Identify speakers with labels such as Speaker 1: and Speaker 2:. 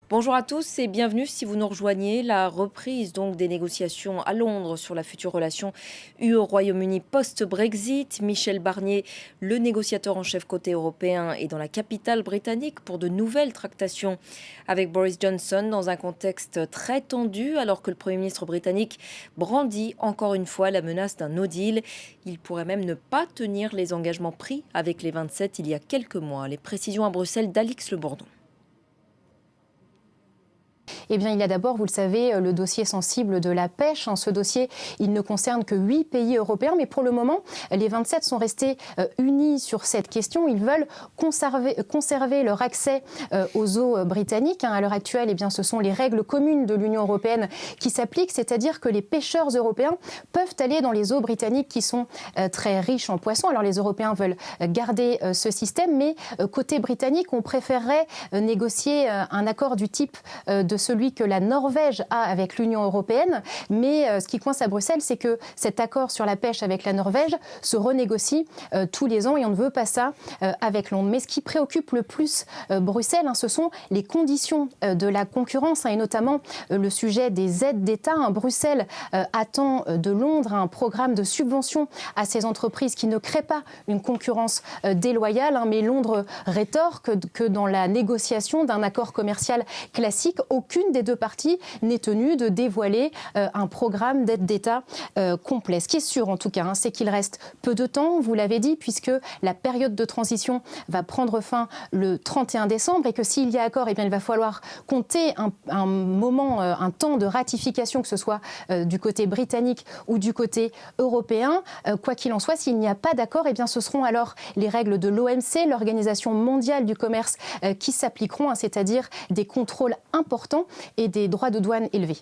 Speaker 1: Bonjour à tous et bienvenue si vous nous rejoignez. La reprise donc des négociations à Londres sur la future relation UE au Royaume-Uni post-Brexit. Michel Barnier, le négociateur en chef côté européen, est dans la capitale britannique pour de nouvelles tractations avec Boris Johnson dans un contexte très tendu alors que le Premier ministre britannique brandit encore une fois la menace d'un no deal. Il pourrait même ne pas tenir les engagements pris avec les 27 il y a quelques mois. Les précisions à Bruxelles d'Alix Le Bourdon.
Speaker 2: Eh bien, il y a d'abord, vous le savez, le dossier sensible de la pêche. Ce dossier, il ne concerne que 8 pays européens, mais pour le moment, les 27 sont restés unis sur cette question. Ils veulent conserver leur accès aux eaux britanniques. À l'heure actuelle, eh bien, ce sont les règles communes de l'Union européenne qui s'appliquent, c'est-à-dire que les pêcheurs européens peuvent aller dans les eaux britanniques qui sont très riches en poissons. Alors, les Européens veulent garder ce système, mais côté britannique, on préférerait négocier un accord du type de celui que la Norvège a avec l'Union européenne. Mais ce qui coince à Bruxelles, c'est que cet accord sur la pêche avec la Norvège se renégocie tous les ans et on ne veut pas ça avec Londres. Mais ce qui préoccupe le plus Bruxelles, ce sont les conditions de la concurrence et notamment le sujet des aides d'État. Bruxelles attend de Londres un programme de subvention à ces entreprises qui ne créent pas une concurrence déloyale. Mais Londres rétorque que dans la négociation d'un accord commercial classique, aucune des deux parties n'est tenue de dévoiler un programme d'aide d'État complet. Ce qui est sûr en tout cas, c'est qu'il reste peu de temps, vous l'avez dit, puisque la période de transition va prendre fin le 31 décembre et que s'il y a accord, eh bien, il va falloir compter un moment, un temps de ratification, que ce soit du côté britannique ou du côté européen. Quoi qu'il en soit, s'il n'y a pas d'accord, eh bien, ce seront alors les règles de l'OMC, l'Organisation mondiale du commerce, qui s'appliqueront, c'est-à-dire des contrôles importants et des droits de douane élevés.